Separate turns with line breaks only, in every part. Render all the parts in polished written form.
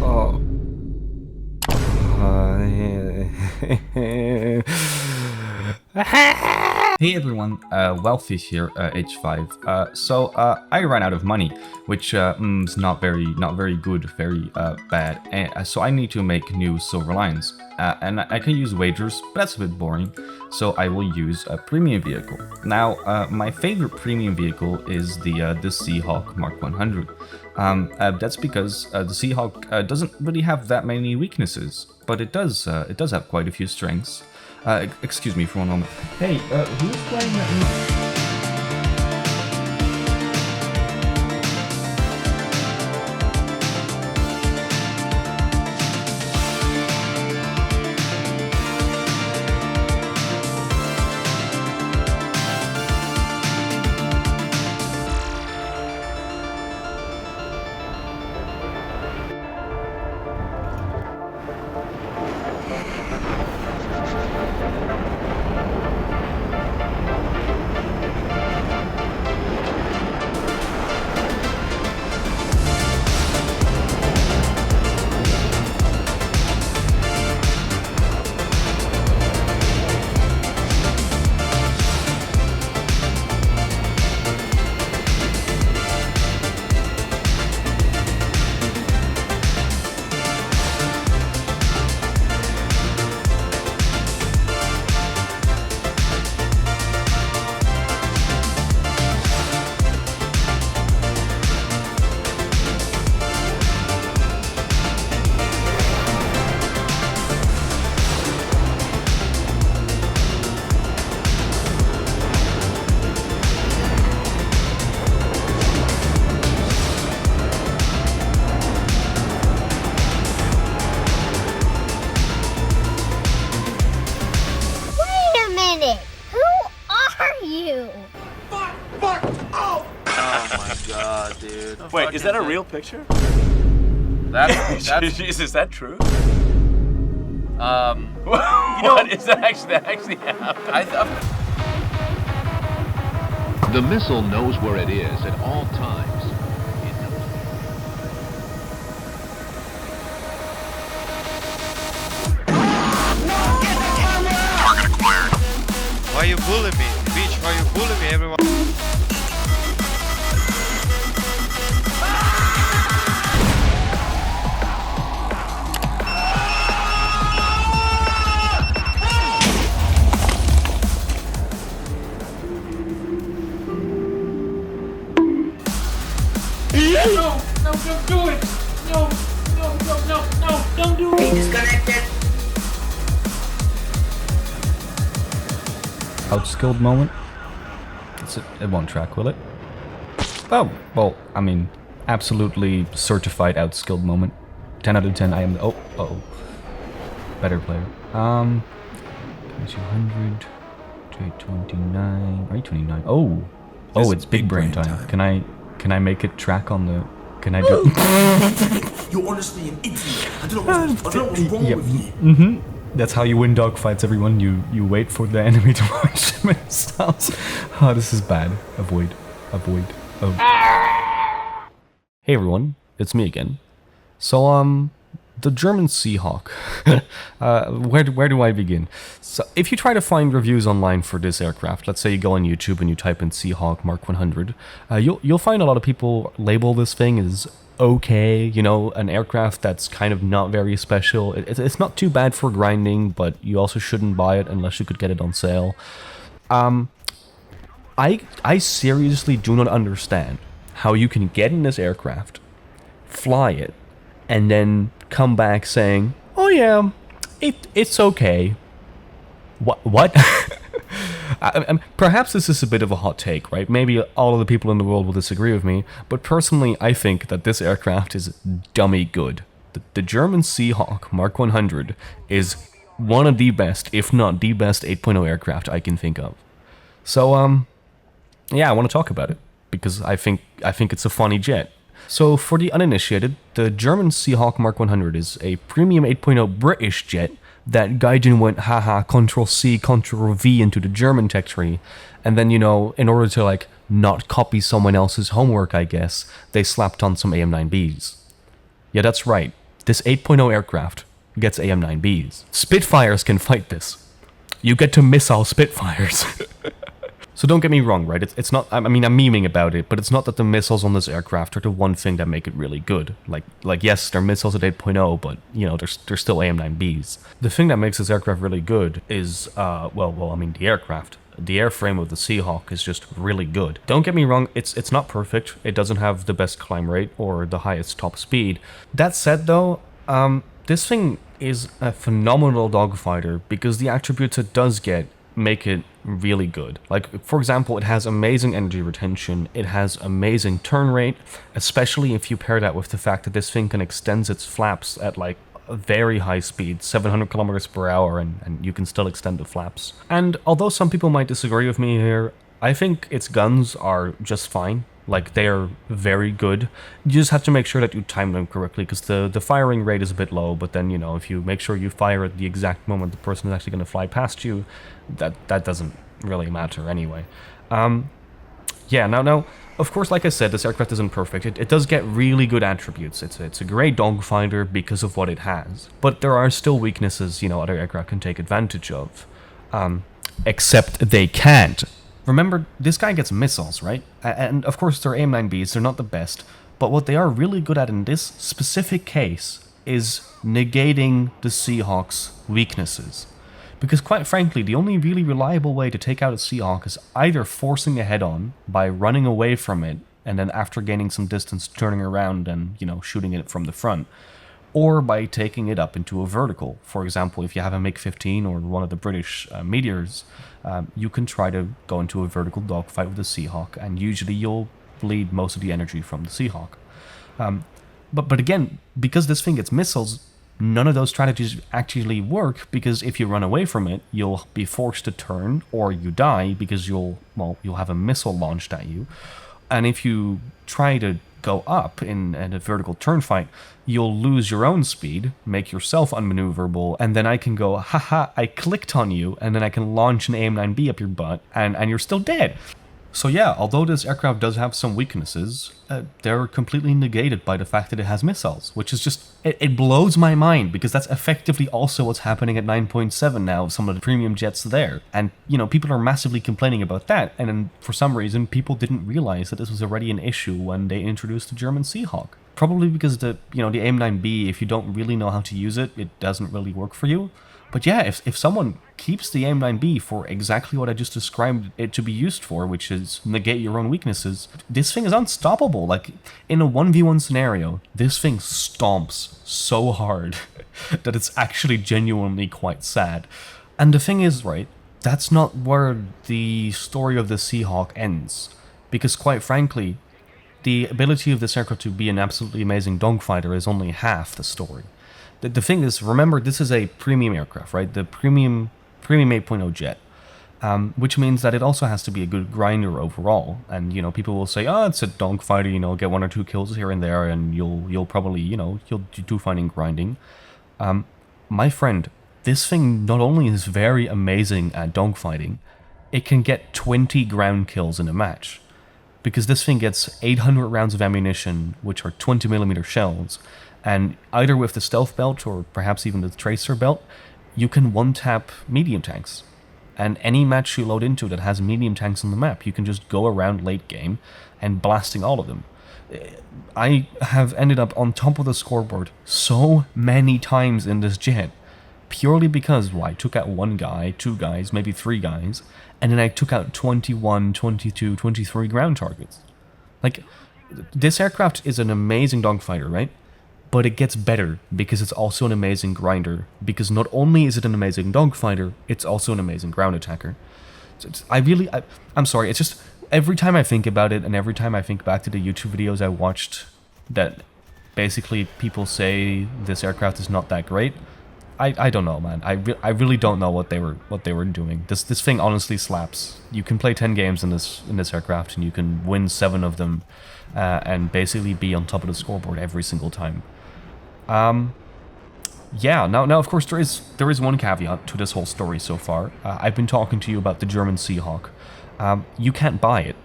Oh. Hey everyone, Wealthy here, H5. So I ran out of money, which is not very good, very bad. And, so I need to make new silver lines, and I can use wagers, but that's a bit boring. So I will use a premium vehicle. Now, my favorite premium vehicle is the Sea Hawk Mk.100. That's because the Sea Hawk doesn't really have that many weaknesses, but it does have quite a few strengths. Excuse me for one moment. Hey, who's playing that music?
Dude.
Wait, is that a real picture?
That's
Jeez, is that true?
what is that actually happened?
The missile knows where it is at all times. It knows.
Target acquired.
Why you bullying me? Bitch, why you bullying me, everyone?
No, don't do it! No, don't do it!
Disconnected.
Outskilled moment? It won't track, will it? Oh, well, I mean, absolutely certified outskilled moment. 10 out of 10, I am the... Oh. Better player. 200, 829, 829. Oh, it's big brain time. Can I make it track on the... Can I do...
You're honestly an idiot. I don't know what's wrong with you.
Mm-hmm. That's how you win dogfights, everyone. You wait for the enemy to launch missiles. Oh, this is bad. Avoid. Oh. Hey everyone, it's me again. So, the German Sea Hawk. Where do I begin? So, if you try to find reviews online for this aircraft, let's say you go on YouTube and you type in Sea Hawk Mk.100, you'll find a lot of people label this thing as okay, you know, an aircraft that's kind of not very special. It's not too bad for grinding, but you also shouldn't buy it unless you could get it on sale. I seriously do not understand how you can get in this aircraft, fly it, and then come back saying, oh yeah, it's okay. What? Perhaps this is a bit of a hot take, right? Maybe all of the people in the world will disagree with me, but personally I think that this aircraft is dummy good. The German Sea Hawk Mk.100 is one of the best, if not the best 8.0 aircraft I can think of. So, yeah, I want to talk about it, because I think it's a funny jet. So, for the uninitiated, the German Sea Hawk Mk.100 is a premium 8.0 British jet that Gaijin went, haha, Ctrl-C, Ctrl-V into the German tech tree, and then, you know, in order to, like, not copy someone else's homework, I guess, they slapped on some AIM-9Bs. Yeah, that's right. This 8.0 aircraft gets AIM-9Bs. Spitfires can fight this. You get to missile Spitfires. So don't get me wrong, right? It's not, I mean, I'm memeing about it, but it's not that the missiles on this aircraft are the one thing that make it really good. Like yes, they're missiles at 8.0, but, you know, they're still AIM-9Bs. The thing that makes this aircraft really good is, well, I mean, the aircraft. The airframe of the Sea Hawk is just really good. Don't get me wrong, it's not perfect. It doesn't have the best climb rate or the highest top speed. That said, though, this thing is a phenomenal dogfighter because the attributes it does get make it really good. Like, for example, it has amazing energy retention, it has amazing turn rate, especially if you pair that with the fact that this thing can extend its flaps at like a very high speed, 700 kilometers per hour, and you can still extend the flaps. And although some people might disagree with me here, I think its guns are just fine. Like, they are very good. You just have to make sure that you time them correctly, because the firing rate is a bit low, but then, you know, if you make sure you fire at the exact moment the person is actually going to fly past you, that doesn't really matter anyway. Yeah, now, of course, like I said, this aircraft isn't perfect. It does get really good attributes. It's a great dogfighter because of what it has. But there are still weaknesses, you know, other aircraft can take advantage of. Except they can't. Remember, this guy gets missiles, right? And of course, they're AIM-9Bs, they're not the best. But what they are really good at in this specific case is negating the Sea Hawk's weaknesses. Because quite frankly, the only really reliable way to take out a Sea Hawk is either forcing a head-on by running away from it, and then after gaining some distance, turning around and, you know, shooting it from the front, or by taking it up into a vertical. For example, if you have a Mk.100 or one of the British Meteors, you can try to go into a vertical dogfight with the Sea Hawk, and usually you'll bleed most of the energy from the Sea Hawk. But again, because this thing gets missiles, none of those strategies actually work, because if you run away from it, you'll be forced to turn, or you die because you'll have a missile launched at you. And if you try to go up in a vertical turn fight, you'll lose your own speed, make yourself unmaneuverable, and then I can go, haha, I clicked on you, and then I can launch an AIM-9B up your butt, and you're still dead. So yeah, although this aircraft does have some weaknesses, they're completely negated by the fact that it has missiles, which is just, it blows my mind, because that's effectively also what's happening at 9.7 now with some of the premium jets there. And, you know, people are massively complaining about that, and then for some reason, people didn't realize that this was already an issue when they introduced the German Sea Hawk. Probably because the AIM-9B, if you don't really know how to use it, it doesn't really work for you. But yeah, if someone keeps the AIM-9B for exactly what I just described it to be used for, which is negate your own weaknesses, this thing is unstoppable. Like, in a 1v1 scenario, this thing stomps so hard that it's actually genuinely quite sad. And the thing is, right, that's not where the story of the Sea Hawk ends. Because quite frankly, the ability of this aircraft to be an absolutely amazing dogfighter is only half the story. The thing is, remember, this is a premium aircraft, right? The premium 8.0 jet, which means that it also has to be a good grinder overall. And, you know, people will say, oh, it's a dogfighter, you know, get 1 or 2 kills here and there, and you'll probably, you know, you'll do fine in grinding. My friend, this thing not only is very amazing at dogfighting, it can get 20 ground kills in a match. Because this thing gets 800 rounds of ammunition, which are 20mm shells, and either with the stealth belt or perhaps even the tracer belt, you can one-tap medium tanks. And any match you load into that has medium tanks on the map, you can just go around late game and blasting all of them. I have ended up on top of the scoreboard so many times in this jet, purely because, well, I took out 1 guy, 2 guys, maybe 3 guys, and then I took out 21, 22, 23 ground targets. Like, this aircraft is an amazing dogfighter, right? But it gets better because it's also an amazing grinder, because not only is it an amazing dogfighter, it's also an amazing ground attacker. I'm sorry, it's just, every time I think about it, and every time I think back to the YouTube videos I watched that basically people say this aircraft is not that great, I don't know, man. I really don't know what they were doing. This thing honestly slaps. You can play 10 games in this aircraft, and you can win 7 of them, and basically be on top of the scoreboard every single time. Yeah. Now of course there is one caveat to this whole story so far. I've been talking to you about the German Sea Hawk. you can't buy it.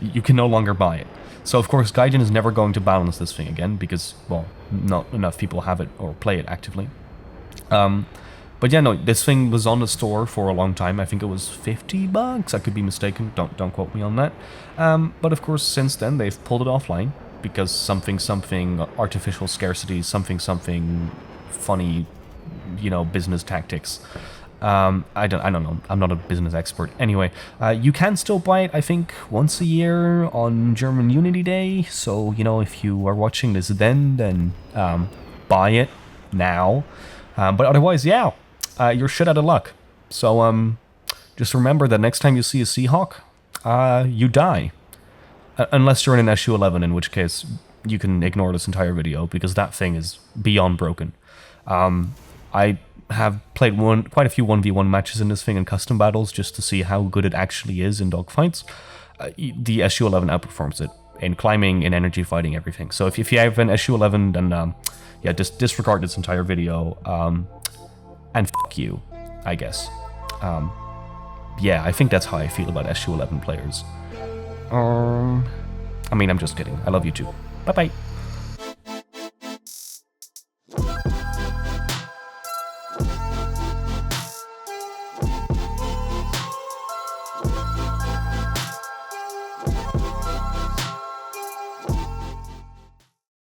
You can no longer buy it. So of course Gaijin is never going to balance this thing again because, well, not enough people have it or play it actively. But yeah, no, this thing was on the store for a long time. I think it was $50. I could be mistaken. Don't quote me on that. But of course, since then they've pulled it offline because something artificial scarcity, something funny, you know, business tactics. I don't know. I'm not a business expert. Anyway, you can still buy it, I think, once a year on German Unity Day. So, you know, if you are watching this then buy it now. But otherwise, yeah, you're shit out of luck. So, just remember that next time you see a Sea Hawk, you die. Unless you're in an SU-11, in which case you can ignore this entire video, because that thing is beyond broken. I have played quite a few 1v1 matches in this thing in custom battles just to see how good it actually is in dogfights. The SU-11 outperforms it in climbing, in energy fighting, everything. So if you have an SU-11, then yeah, just disregard this entire video, and fuck you, I guess. Yeah, I think that's how I feel about SU-11 players. I mean, I'm just kidding. I love you too. Bye-bye.